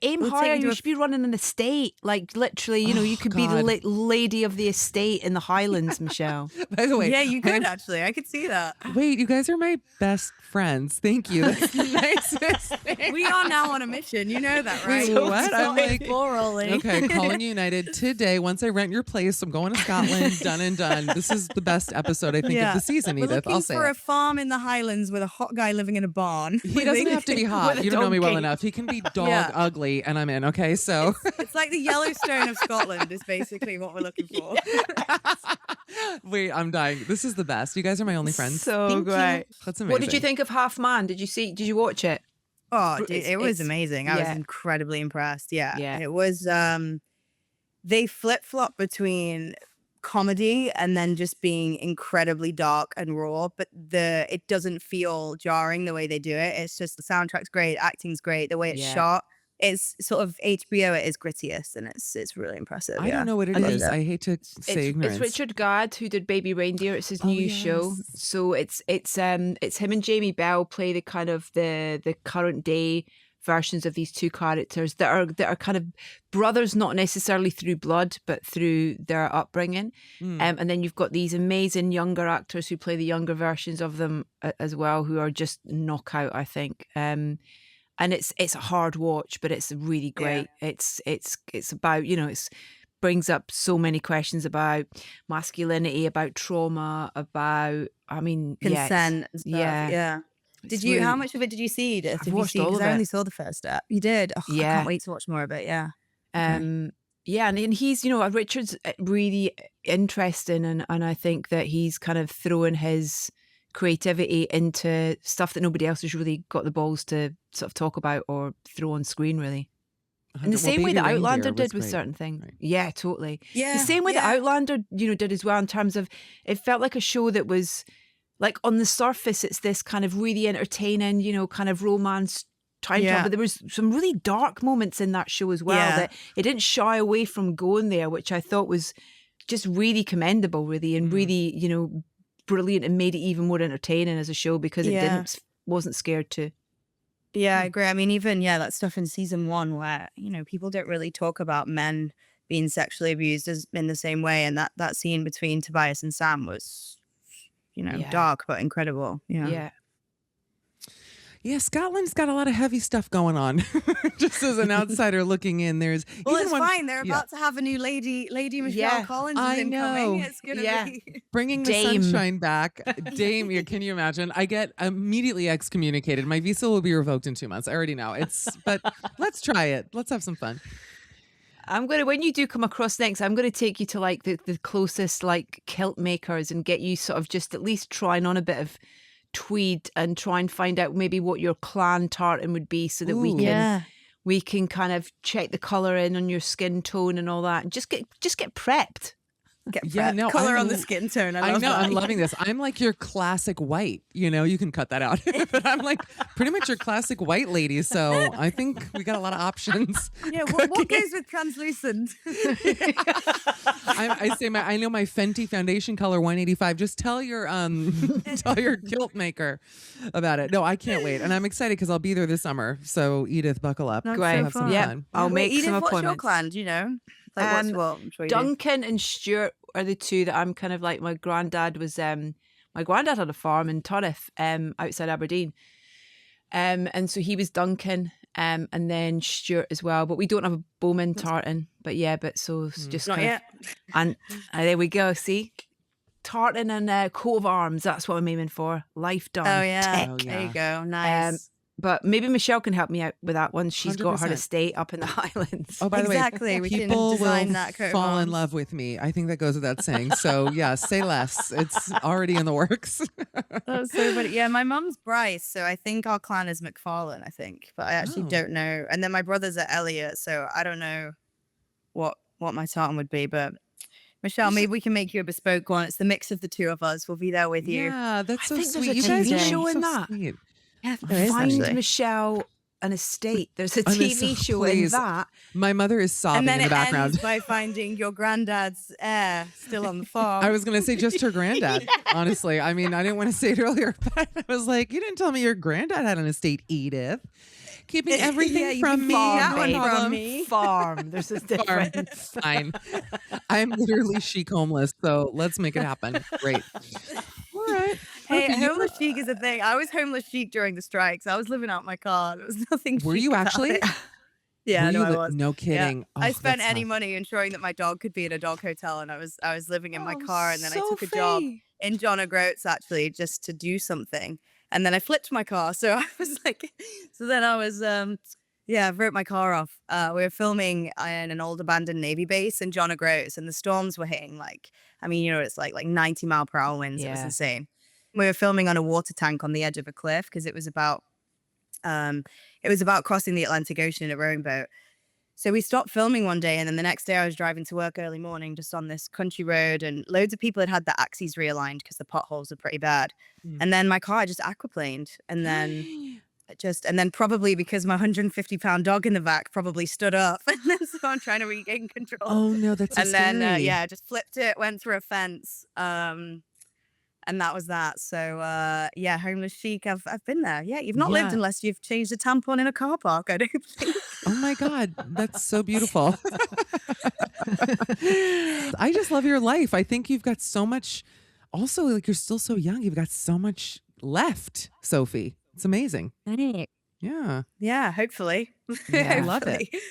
Aim We'll take higher. you to You a- should be running an estate. Like literally, you could be the God. lady of the estate in the Highlands, Michelle. By the way, Yeah, you could actually. I could see that. wait, you guys are my best friends. Thank you. That's the nicest thing. We are now on a mission. You know that, right? Wait, what? I'm like, plurally. okay, Colin United today. Once I rent your place, I'm going to Scotland. Done and done. This is the best episode I think of the season, We're Edith. looking I'll say for it. a farm in the Highlands with a hot guy living in a barn. He doesn't have to be hot. With a You don't know me well donkey. enough. He can be dog Yeah. ugly, and I'm in. Okay, so It's like the Yellowstone of Scotland is basically what we're looking for. wait, I'm dying. This is the best. You guys are my only friends. So Thank you. great. That's amazing. What did you think of Half Man? Did you watch it? Oh, dude, it was It's- amazing. I was yeah. incredibly impressed. Yeah. Yeah. It was they flip-flop between comedy and then just being incredibly dark and raw, but it doesn't feel jarring the way they do it. It's just the soundtrack's great, acting's great, the way it's Yeah. shot. It's sort of HBO at its grittiest, and it's really impressive. I don't know what it And is. it's- I hate to say ignorance. It's Richard Gadd who did Baby Reindeer. It's his new show. yes. So it's him and Jamie Bell play the kind of the current day versions of these two characters that are kind of brothers, not necessarily through blood, but through their upbringing. And then you've got these amazing younger actors who play the younger versions of them as well, who are just knockout, I think. And it's a hard watch, but it's really great. It's about, it's brings up so many questions about masculinity, about trauma, about consent and stuff. Yeah. It's How really- much of it did you see, Edith? I've Have you watched seen? all 'Cause of I only it. saw the first step. You did? Oh, I Yeah. can't wait to watch more of it. Yeah. Yeah, and he's, Richard's really interesting, and I think that he's kind of throwing his creativity into stuff that nobody else has really got the balls to sort of talk about or throw on screen, really. In the same way that Outlander did with certain things. Right. Yeah, totally. Yeah. The same way that Outlander, did as well, in terms of it felt like a show that was like on the surface, it's this kind of really entertaining, kind of romance time Yeah. travel. But there was some really dark moments in that show as well Yeah. that it didn't shy away from going there, which I thought was just really commendable, really, and really, brilliant, and made it even more entertaining as a show because it wasn't scared to. Yeah, I agree. I mean, even, that stuff in season 1 where, people don't really talk about men being sexually abused in the same way. And that scene between Tobias and Sam was, dark, but incredible. Yeah. Yeah, Scotland's got a lot of heavy stuff going on. Just as an outsider looking in, there's Well, even it's when- fine. They're yeah. about to have a new Lady Michelle Yeah, Collins I is incoming. know. It's going to Yeah. be... bringing the Dame. sunshine back. Dame, yeah, can you imagine? I get immediately excommunicated. My visa will be revoked in 2 months. I already know. But let's try it. Let's have some fun. When you do come across next, I'm going to take you to like the closest like kilt makers and get you sort of just at least trying on a bit of tweed and try and find out maybe what your clan tartan would be so that we can kind of check the colour in on your skin tone and all that, and just get prepped. Get Yeah, prepped. no, Color I'm on the l- skin tone. I I love know, that. I'm loving this. I'm like your classic white. You can cut that out. But I'm like pretty much your classic white lady. So I think we got a lot of options. Yeah, what goes with translucent? I know my Fenty foundation color 185. Just tell your tell your guilt maker about it. No, I can't wait, and I'm excited because I'll be there this summer. So Edith, buckle up. That's Great. so Have some fun. Yeah, fun. I'll Wait, make Edith, some what's your appointments. clan? Do you know? Like, what's Um, what? I'm sure you do. Duncan and Stuart are the two that I'm kind of like. My granddad had a farm in Turriff, outside Aberdeen. And so he was Duncan, and then Stuart as well. But we don't have a Bowman tartan. But yeah, so it's just Not kind yet. and there we go. See, tartan and coat of arms. That's what I'm aiming for. Life done. Oh yeah. Oh, There yeah. you go. Nice. But maybe Michelle can help me out with that once she's got her 100%. estate up in the Highlands. Oh, by the Exactly. way, We can people design will that coat of fall in arms. love with me. I think that goes without saying. So yeah, say less. It's already in the works. That's so funny. Yeah, my mum's Bryce, so I think our clan is McFarlane, I think. But I actually Oh. don't know. And then my brothers are Elliot, so I don't know what my tartan would be. But Michelle, maybe we can make you a bespoke one. It's the mix of the two of us. We'll be there with you. Yeah, that's I so think there's sweet. a You guys TV are show in so that. sweet. Yeah, there is Find actually. Michelle an estate. There's a Oh, no, TV so show please. in that. My mother is sobbing And then in the it background. ends by finding your granddad's heir still on the farm. I was going to say just her granddad, honestly. I mean, I didn't want to say it earlier, but I was like, you didn't tell me your granddad had an estate, Edith. Keeping everything Yeah, you from can me. farm, no babe. problem. From me. Farm. There's a Farm. difference. Fine. I'm literally chic homeless, so let's make it happen. Great. All right. Hey, Sophie, you- homeless chic is a thing. I was homeless chic during the strikes. I was living out my car. There was nothing Were chic you about actually? it. Yeah, Were no, you I li- was. No Yeah. kidding. I Oh, spent that's any tough. money ensuring that my dog could be in a dog hotel, and I was living in my Oh, car, and then I took a job Sophie. in John O'Groats actually just to do something, and then I flipped my car. So I was like, so then I was yeah, I wrote my car off. We were filming in an old abandoned Navy base in John O'Groats, and the storms were hitting it's like 90-mile-per-hour winds. It was Yeah. insane. We were filming on a water tank on the edge of a cliff because it was about crossing the Atlantic Ocean in a rowing boat. So we stopped filming one day, and then the next day I was driving to work early morning just on this country road, and loads of people had the axes realigned because the potholes are pretty bad. Mm. And then my car just aquaplaned, and then probably because my 150-pound dog in the back probably stood up, and then so I'm trying to regain control. Oh, no, that's so and then scary. just flipped it, went through a fence, and that was that. So yeah, homeless chic. I've been there. Yeah, you've not lived Yeah. unless you've changed a tampon in a car park. I don't think. Oh my God, that's so beautiful. I just love your life. I think you've got so much. Also, like, you're still so young. You've got so much left, Sophie. It's amazing. Yeah. Yeah, hopefully. Yeah, I love it. Hopefully.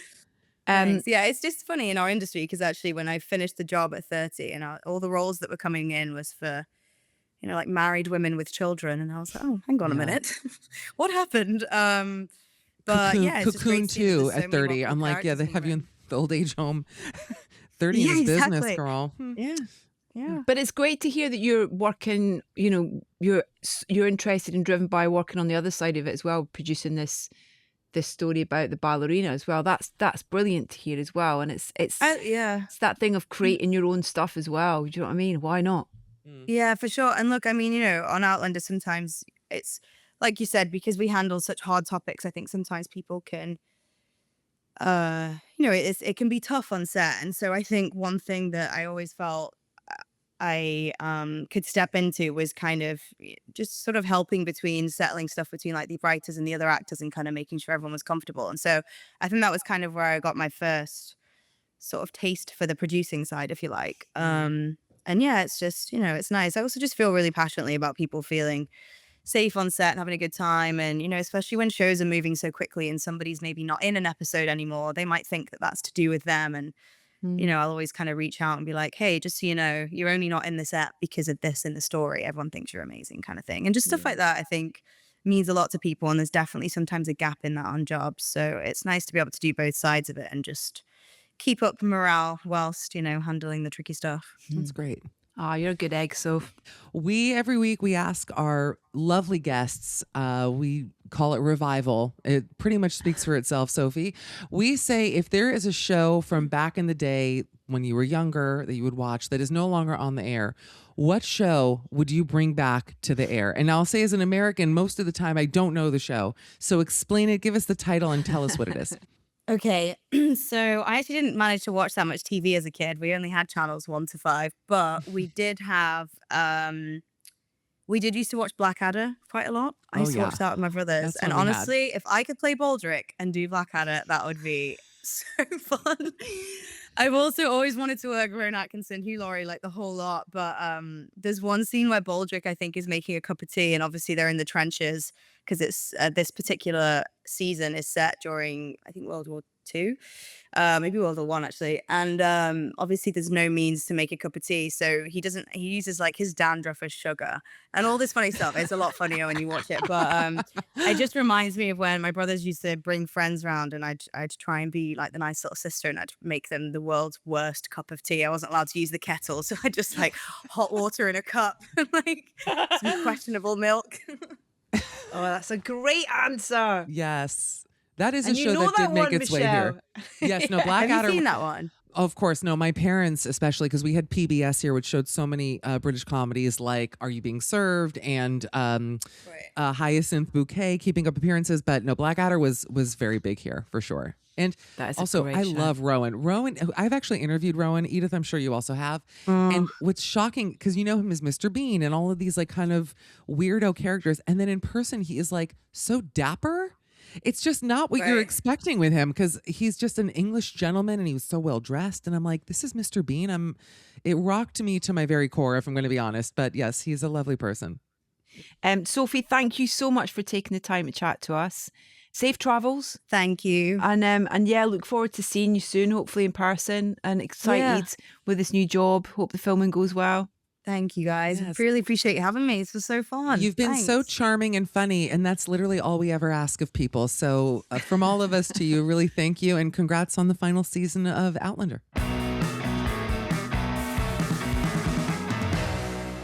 Thanks. Yeah, it's just funny in our industry because actually when I finished the job at 30 and all the roles that were coming in was for, like married women with children. And I was like, oh, hang on a Yeah. minute. What happened? But Cocoon, yeah, it's just great Cocoon to see that too there's so at many 30. wonderful I'm like, yeah, they characters have you in in the old age home. 30 Yeah, in this business, exactly. girl. Yeah. Yeah. But it's great to hear that you're working, you're interested and driven by working on the other side of it as well, producing this story about the ballerina as well. That's brilliant to hear as well. And it's Yeah. it's that thing of creating your own stuff as well. Do you know what I mean? Why not? Yeah, for sure. And look, I mean, on Outlander, sometimes it's like you said, because we handle such hard topics, I think sometimes people can, it can be tough on set. And so I think one thing that I always felt I could step into was kind of just sort of helping settling stuff between like the writers and the other actors and kind of making sure everyone was comfortable. And so I think that was kind of where I got my first sort of taste for the producing side, if you like. And yeah, it's just, it's nice. I also just feel really passionately about people feeling safe on set and having a good time. And, especially when shows are moving so quickly and somebody's maybe not in an episode anymore, they might think that that's to do with them. And, I'll always kind of reach out and be like, hey, just so you know, you're only not in this app because of this in the story. Everyone thinks you're amazing kind of thing. And just stuff like that, I think means a lot to people. And there's definitely sometimes a gap in that on jobs. So it's nice to be able to do both sides of it and just keep up morale whilst, handling the tricky stuff. That's great. Ah, you're a good egg, Soph. Every week we ask our lovely guests, we call it revival. It pretty much speaks for itself, Sophie. We say if there is a show from back in the day when you were younger that you would watch that is no longer on the air, what show would you bring back to the air? And I'll say as an American, most of the time I don't know the show. So explain it, give us the title and tell us what it is. Okay, so I actually didn't manage to watch that much TV as a kid. We only had channels 1 to 5, but we did have we did used to watch Blackadder quite a lot. I used to watch that with my brothers. That's And what we had. honestly, if I could play Baldric and do Blackadder, that would be so fun. I've also always wanted to work with Rowan Atkinson, Hugh Laurie, like the whole lot. But there's one scene where Baldric, I think, is making a cup of tea, and obviously they're in the trenches because it's this particular season is set during, I think, World War II, maybe World War I actually. And obviously there's no means to make a cup of tea, so he uses like his dandruff as sugar and all this funny stuff. It's a lot funnier when you watch it, but it just reminds me of when my brothers used to bring friends around, and I'd try and be like the nice little sister, and I'd make them the world's worst cup of tea. I wasn't allowed to use the kettle, so I just like hot water in a cup and like some questionable milk. Oh, that's a great answer. Yes. That is And a you show know that that did make one, its way here. Yes, no, Blackadder. Have you seen that one? Of course, no. My parents, especially because we had PBS here, which showed so many British comedies like Are You Being Served and Hyacinth Bouquet, Keeping Up Appearances. But no, Blackadder was very big here for sure. And That is a also, great I show. love Rowan. Rowan, I've actually interviewed Rowan. Edith, I'm sure you also have. And what's shocking, because you know him as Mr. Bean and all of these like kind of weirdo characters. And then in person, he is like so dapper. It's just not what you're Right. expecting with him, because he's just an English gentleman and he was so well dressed. And I'm like, this is Mr. Bean. It rocked me to my very core, if I'm going to be honest. But yes, he's a lovely person. Sophie, thank you so much for taking the time to chat to us. Safe travels. Thank you. And yeah, look forward to seeing you soon, hopefully in person, and excited with this new job. Hope the filming goes well. Thank you guys. Yes. Really appreciate you having me. This was so fun. You've been so Thanks. charming and funny, and that's literally all we ever ask of people. So from all of us to you, really thank you, and congrats on the final season of Outlander.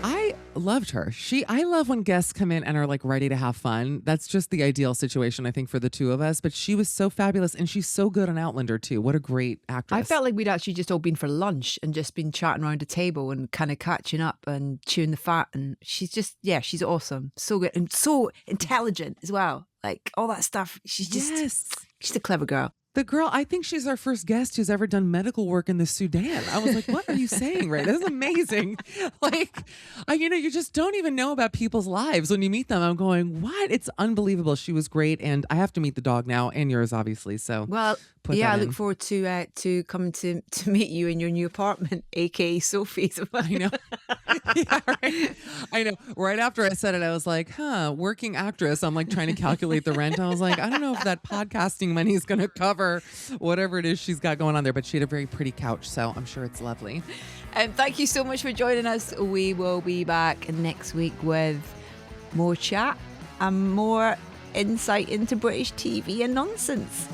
I loved her. I love when guests come in and are like ready to have fun. That's just the ideal situation, I think, for the two of us. But she was so fabulous, and she's so good on Outlander too. What a great actress. I felt like we'd actually just all been for lunch and just been chatting around a table and kind of catching up and chewing the fat. And she's just, she's awesome. So good and so intelligent as well. Like all that stuff. She's just, she's a clever girl. The girl, I think she's our first guest who's ever done medical work in the Sudan. I was like, what are you saying, Ray? This is amazing. Like, you just don't even know about people's lives when you meet them. I'm going, what? It's unbelievable. She was great. And I have to meet the dog now, and yours, obviously. So, Well, put yeah, that I in. look forward to coming to meet you in your new apartment, aka Sophie's. I know. Yeah, right. I know. Right after I said it, I was like, working actress. I'm like trying to calculate the rent. I was like, I don't know if that podcasting money is going to cover whatever it is she's got going on there, but she had a very pretty couch, so I'm sure it's lovely. And thank you so much for joining us. We will be back next week with more chat and more insight into British TV and nonsense.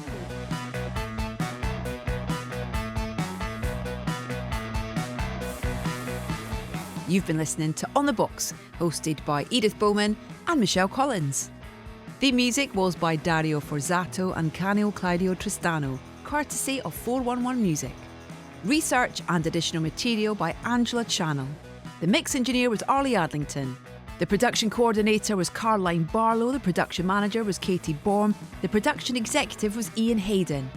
You've been listening to On the Box, hosted by Edith Bowman and Michelle Collins. The music was by Dario Forzato and Canio Claudio Tristano, courtesy of 411 Music. Research and additional material by Angela Channel. The mix engineer was Arlie Adlington. The production coordinator was Caroline Barlow. The production manager was Katie Baum. The production executive was Ian Hayden.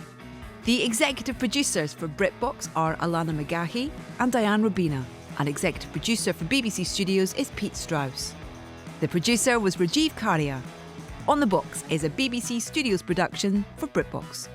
The executive producers for BritBox are Alana McGahey and Diane Rubina. And executive producer for BBC Studios is Pete Strauss. The producer was Rajiv Karia. On the Box is a BBC Studios production for BritBox.